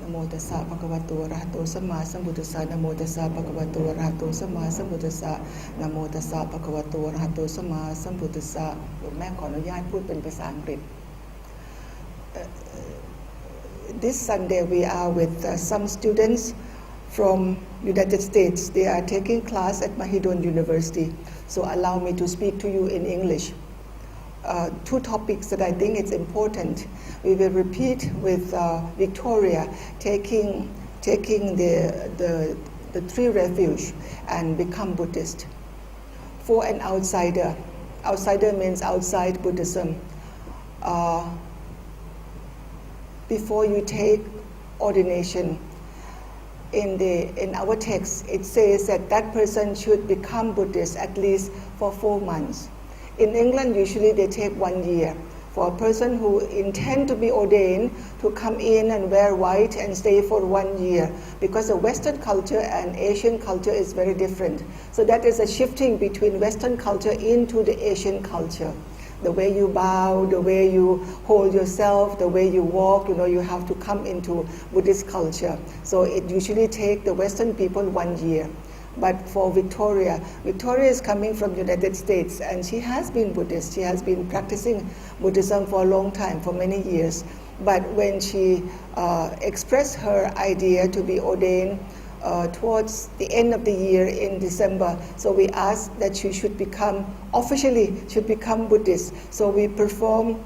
นะโมตัสสะภะคะวะโตอะระหะโตสัมมาสัมพุทธัสสะนะโมตัสสะภะคะวะโตอะระหะโตสัมมาสัมพุทธัสสะนะโมตัสสะภะคะวะโตอะระหะโตสัมมาสัมพุทธัสสะแม่ขออนุญาตพูดเป็นภาษาอังกฤษ This Sunday we are with some students from United States. They are taking class at Mahidol University. So allow me to speak to you in English. Two topics that I think it's important. We will repeat with Victoria taking the three refuge and become Buddhist. For an outsider, outsider means outside Buddhism. Before you take ordination, in our text it says that that person should become Buddhist at least for 4 months. In England, usually they take 1 year. For a person who intend to be ordained, to come in and wear white and stay for 1 year, because the Western culture and Asian culture is very different. So that is a shifting between Western culture into the Asian culture. The way you bow, the way you hold yourself, the way you walk, you have to come into Buddhist culture. So it usually takes the Western people 1 year. But for Victoria is coming from United States, and she has been Buddhist. She has been practicing Buddhism for a long time, for many years. But when she expressed her idea to be ordained towards the end of the year in December, so we asked that she should become Buddhist. So we perform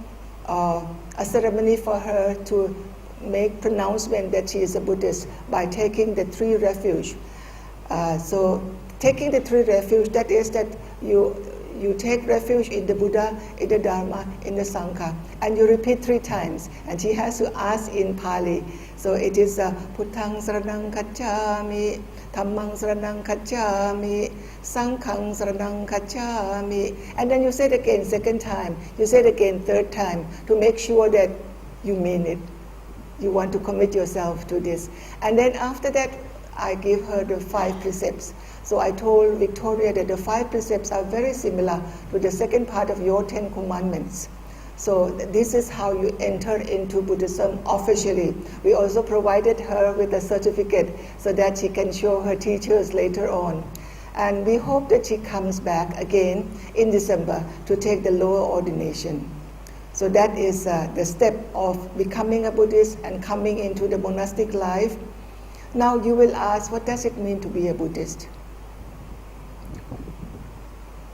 a ceremony for her to make pronouncement that she is a Buddhist by taking the three refuge. So taking the three refuge, that is that you take refuge in the Buddha, in the Dharma, in the Sangha, and you repeat 3 times. And she has to ask in Pali. So it is Puttang Saranang Kacchami, Dhammang Saranang Kacchami, Sanghang Saranang Kacchami. And then you say it again 2nd time, you say it again 3rd time, to make sure that you mean it. You want to commit yourself to this. And then after that, I gave her the 5 precepts. So I told Victoria that the 5 precepts are very similar to the second part of your 10 commandments. So this is how you enter into Buddhism officially. We also provided her with a certificate so that she can show her teachers later on. And we hope that she comes back again in December to take the lower ordination. So that is the step of becoming a Buddhist and coming into the monastic life. Now you will ask, what does it mean to be a Buddhist?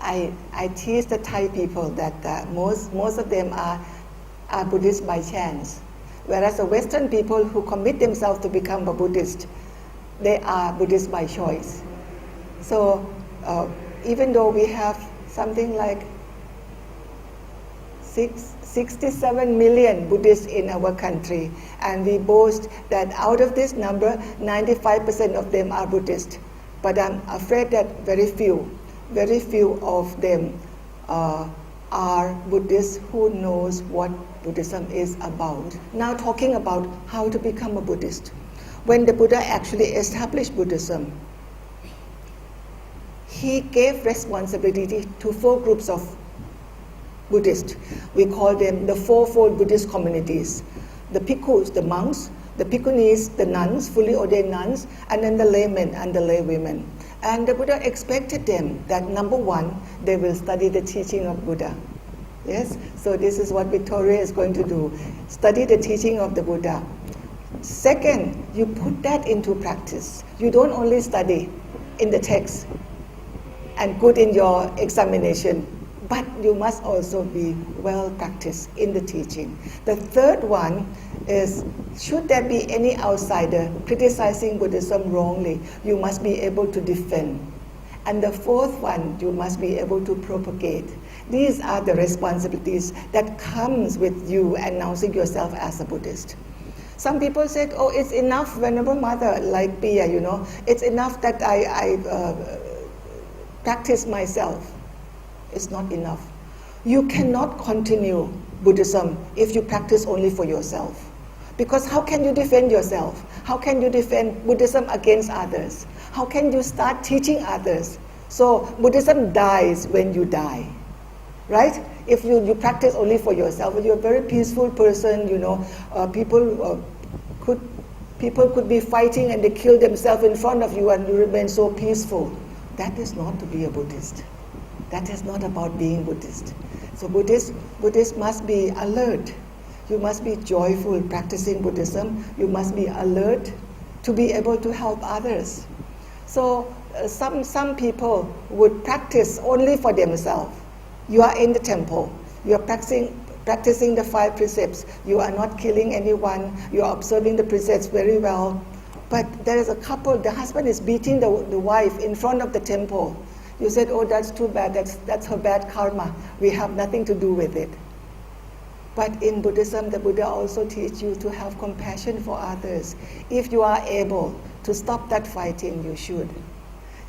I teach the Thai people that most of them are Buddhist by chance, whereas the Western people who commit themselves to become a Buddhist, they are Buddhist by choice. So even though we have something like 67 million Buddhists in our country, and we boast that out of this number, 95% of them are Buddhist. But I'm afraid that very few of them are Buddhists who knows what Buddhism is about. Now talking about how to become a Buddhist. When the Buddha actually established Buddhism, he gave responsibility to 4 groups of Buddhists. We call them the fourfold Buddhist communities. The bhikkhus, the monks, the bhikkhunis, the nuns, fully ordained nuns, and then the laymen and the laywomen. And the Buddha expected them that number 1, they will study the teaching of Buddha. Yes? So this is what Victoria is going to do. Study the teaching of the Buddha. Second, you put that into practice. You don't only study in the text and good in your examination, but you must also be well practiced in the teaching. The third one is, should there be any outsider criticizing Buddhism wrongly, you must be able to defend. And the fourth one, you must be able to propagate. These are the responsibilities that comes with you announcing yourself as a Buddhist. Some people said, oh, it's enough, Venerable Mother, like Pia, it's enough that I practice myself. It's not enough. You cannot continue Buddhism if you practice only for yourself. Because how can you defend yourself? How can you defend Buddhism against others? How can you start teaching others? So Buddhism dies when you die, right? If you practice only for yourself, you're a very peaceful person, people could People could be fighting and they kill themselves in front of you and you remain so peaceful. That is not to be a Buddhist. That is not about being Buddhist. So Buddhist must be alert. You must be joyful practicing Buddhism. You must be alert to be able to help others. So some people would practice only for themselves. You are in the temple. You are practicing the 5 precepts. You are not killing anyone. You are observing the precepts very well. But there is a couple, the husband is beating the wife in front of the temple. You said, oh, that's too bad. That's her bad karma. We have nothing to do with it. But in Buddhism, the Buddha also teaches you to have compassion for others. If you are able to stop that fighting, you should.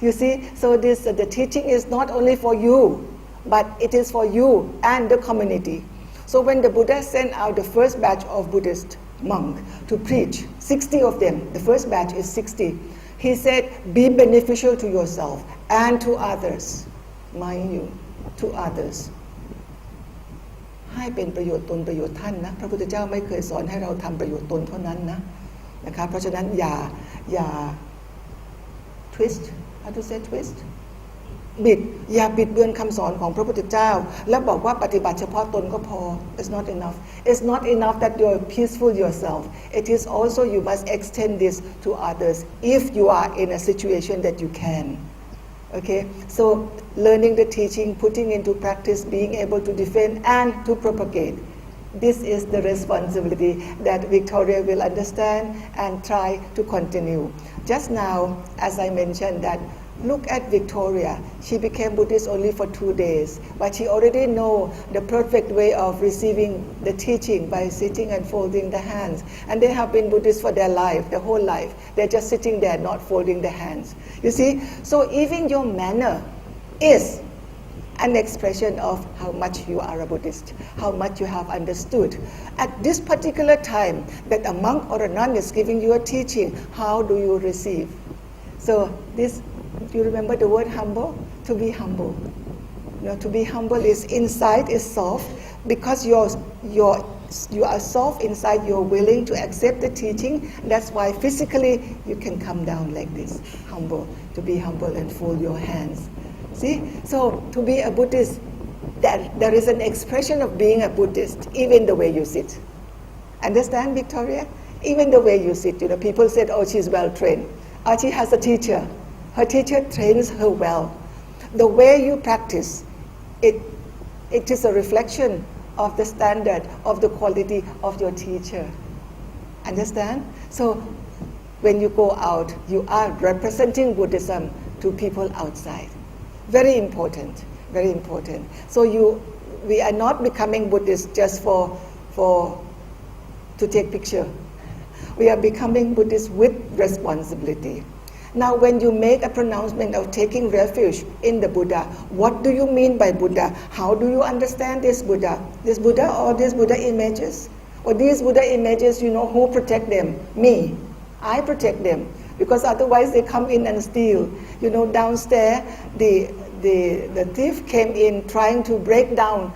You see, so the teaching is not only for you, but it is for you and the community. So when the Buddha sent out the first batch of Buddhist monks to preach, 60 of them, the first batch is 60, he said, be beneficial to yourself and to others. Mind you, to others. ให้เป็นประโยชน์ตนประโยชน์ท่านนะพระพุทธเจ้าไม่เคยสอนให้เราทำประโยชน์ตนเท่านั้นนะครับเพราะฉะนั้นอย่า twist how to say twist อย่าบิดเบือนคำสอนของพระพุทธเจ้าแล้วบอกว่าปฏิบัติเฉพาะตนก็พอ it's not enough it's not enough that you're peaceful yourself it is also you must extend this to others if you are in a situation that you can. Okay, so learning the teaching, putting into practice, being able to defend and to propagate. This is the responsibility that Victoria will understand and try to continue. Just now, as I mentioned that, look at Victoria. She became Buddhist only for 2 days, but she already knows the perfect way of receiving the teaching by sitting and folding the hands. And they have been Buddhist for their life, their whole life. They're just sitting there, not folding the hands. You see? So even your manner is an expression of how much you are a Buddhist, how much you have understood. At this particular time that a monk or a nun is giving you a teaching, how do you receive? So this, do you remember the word humble? To be humble. You know, to be humble is inside is soft because you are soft inside, you're willing to accept the teaching. That's why physically you can come down like this, humble, to be humble and fold your hands. See? So to be a Buddhist, there is an expression of being a Buddhist, even the way you sit. Understand, Victoria? Even the way you sit. You know, people said, oh, she's well trained. Oh, she has a teacher. Her teacher trains her well. The way you practice, it is a reflection of the standard, of the quality of your teacher. Understand? So when you go out, you are representing Buddhism to people outside. Very important, very important. So we are not becoming Buddhists just to take picture. We are becoming Buddhists with responsibility. Now, when you make a pronouncement of taking refuge in the Buddha, what do you mean by Buddha? How do you understand this Buddha? This Buddha or these Buddha images? Or these Buddha images, you know, who protect them? Me. I protect them. Because otherwise they come in and steal. You know, downstairs, the thief came in trying to break down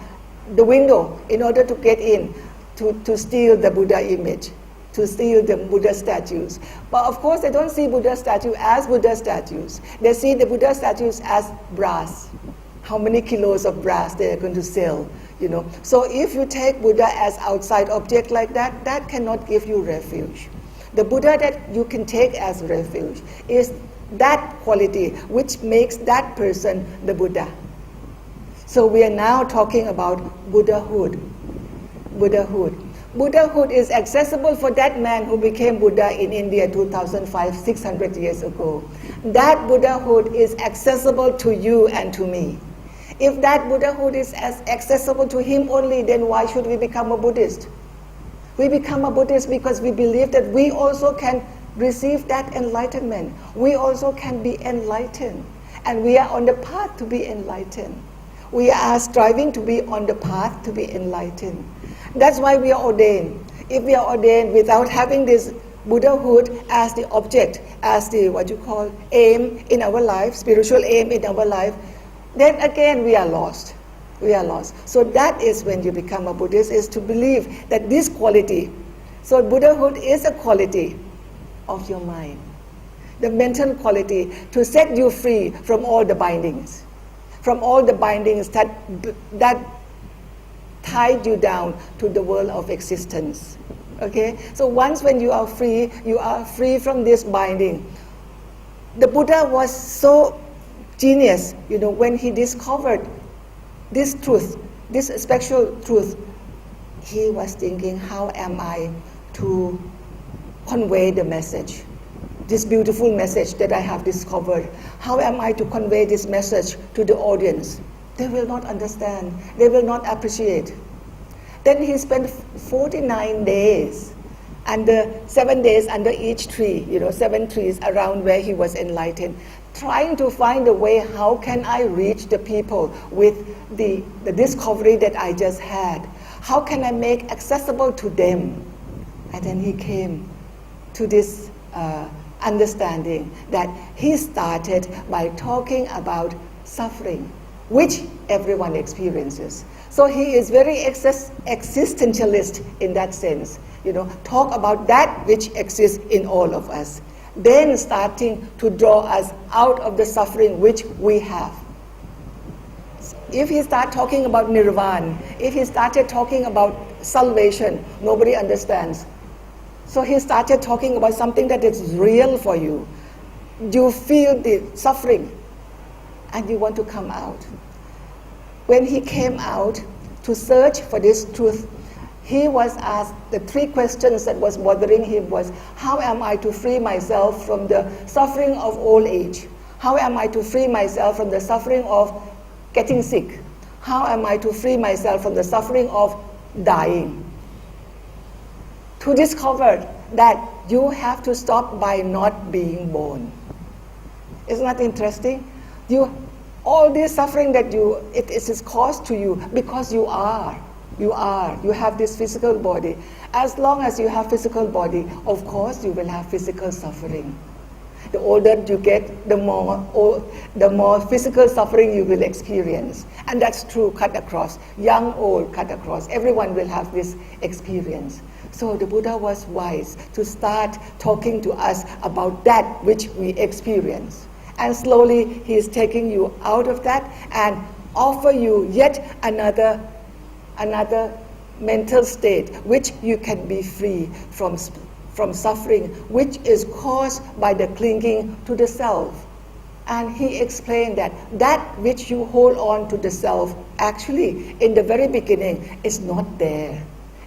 the window in order to get in to steal the Buddha image, to steal the Buddha statues. But of course they don't see Buddha statue as Buddha statues. They see the Buddha statues as brass. How many kilos of brass they are going to sell, you know. So if you take Buddha as outside object like that, that cannot give you refuge. The Buddha that you can take as refuge is that quality which makes that person the Buddha. So we are now talking about Buddhahood. Buddhahood. Buddhahood is accessible for that man who became Buddha in India 600 years ago. That Buddhahood is accessible to you and to me. If that Buddhahood is as accessible to him only, then why should we become a Buddhist? We become a Buddhist because we believe that we also can receive that enlightenment. We also can be enlightened. And we are on the path to be enlightened. We are striving to be on the path to be enlightened. That's why we are ordained. If we are ordained without having this Buddhahood as the object, as the aim in our life, spiritual aim in our life, then again we are lost. We are lost. So that is when you become a Buddhist, is to believe that this quality, so Buddhahood is a quality. of your mind. The mental quality to set you free from all the bindings. From all the bindings that tied you down to the world of existence. Okay? So once when you are free from this binding. The Buddha was so genius, when he discovered this truth, this spiritual truth. He was thinking, how am I to convey the message? This beautiful message that I have discovered. How am I to convey this message to the audience? They will not understand. They will not appreciate. Then he spent 49 days, under 7 days under each tree, 7 trees around where he was enlightened, trying to find a way, how can I reach the people with the discovery that I just had? How can I make accessible to them? And then he came to this understanding that he started by talking about suffering, which everyone experiences. So he is very existentialist in that sense. Talk about that which exists in all of us. Then starting to draw us out of the suffering which we have. If he started talking about nirvana, if he started talking about salvation, nobody understands. So he started talking about something that is real for you. You feel the suffering and you want to come out. When he came out to search for this truth, he was asked the 3 questions that was bothering him was, how am I to free myself from the suffering of old age? How am I to free myself from the suffering of getting sick? How am I to free myself from the suffering of dying? To discover that you have to stop by not being born. Isn't that interesting? All this suffering that it is caused to you because you have this physical body. As long as you have physical body, of course you will have physical suffering. The older you get, the more physical suffering you will experience. And that's true, cut across. Young, old, cut across. Everyone will have this experience. So the Buddha was wise to start talking to us about that which we experience. And slowly he is taking you out of that and offer you yet another mental state which you can be free from suffering, which is caused by the clinging to the self. And he explained that which you hold on to the self, actually in the very beginning is not there.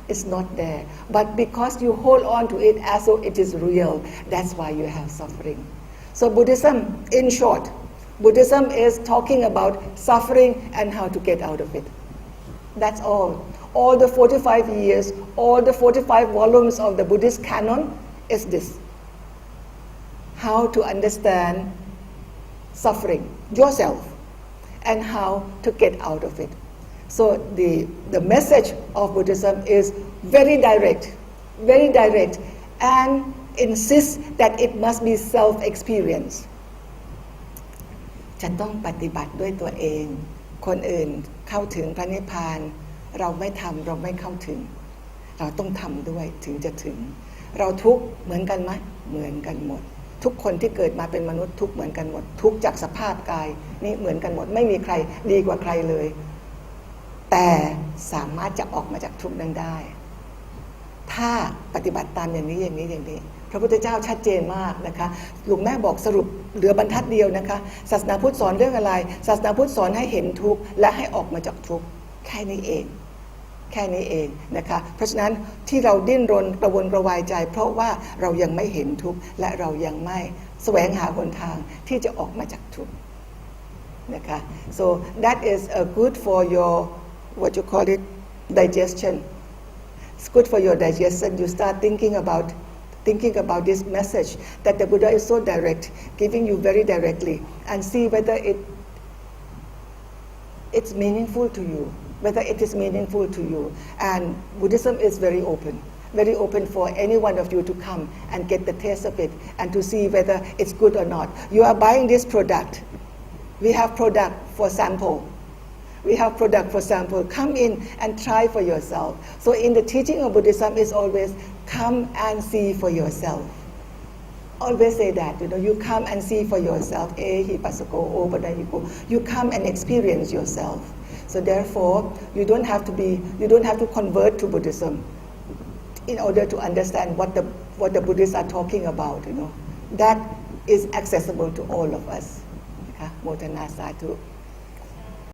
It's not there. But because you hold on to it as though it is real, that's why you have suffering. So Buddhism, in short, Buddhism is talking about suffering and how to get out of it. That's all. All the 45 years, all the 45 volumes of the Buddhist canon is this. How to understand suffering, yourself, and how to get out of it. So the message of Buddhism is very direct, and insists that it must be self-experience. จะต้องปฏิบัติด้วยตัวเอง คนอื่นเข้าถึงพระนิพพาน เราไม่ทำเราไม่เข้าถึง เราต้องทำด้วยถึงจะถึง เราทุกข์เหมือนกันไหมเหมือนกันหมด ทุกคนที่เกิดมาเป็นมนุษย์ทุกข์เหมือนกันหมด ทุกข์จากสภาพกายนี่เหมือนกันหมด ไม่มีใครดีกว่าใครเลย แต่สามารถจะออกมาจากทุกข์นั้นได้ ถ้าปฏิบัติตามอย่างนี้พระพุทธเจ้าชัดเจนมากนะคะหลวงแม่บอกสรุปเหลือบรรทัดเดียวนะคะศาสนาพุทธสอนเรื่องอะไรศาสนาพุทธสอนให้เห็นทุกข์และให้ออกมาจากทุกข์แค่นี้เองนะคะเพราะฉะนั้นที่เราดิ้นรนกระวนกระวายใจเพราะว่าเรายังไม่เห็นทุกข์และเรายังไม่แสวงหาหนทางที่จะออกมาจากทุกข์นะคะ so that is good for your what you call it digestion. It's good for your digestion. You start thinking about this message that the Buddha is so direct, giving you very directly, and see whether it's meaningful to you, whether it is meaningful to you. And Buddhism is very open for any one of you to come and get the taste of it and to see whether it's good or not. You are buying this product. We have product for sample. Come in and try for yourself. So in the teaching of Buddhism is always come and see for yourself. always say that, you come and see for yourself, hipasako, opadayiko. You come and experience yourself. So therefore, you don't have to convert to Buddhism in order to understand what the Buddhists are talking about, That is accessible to all of us. โมทนาสาธุ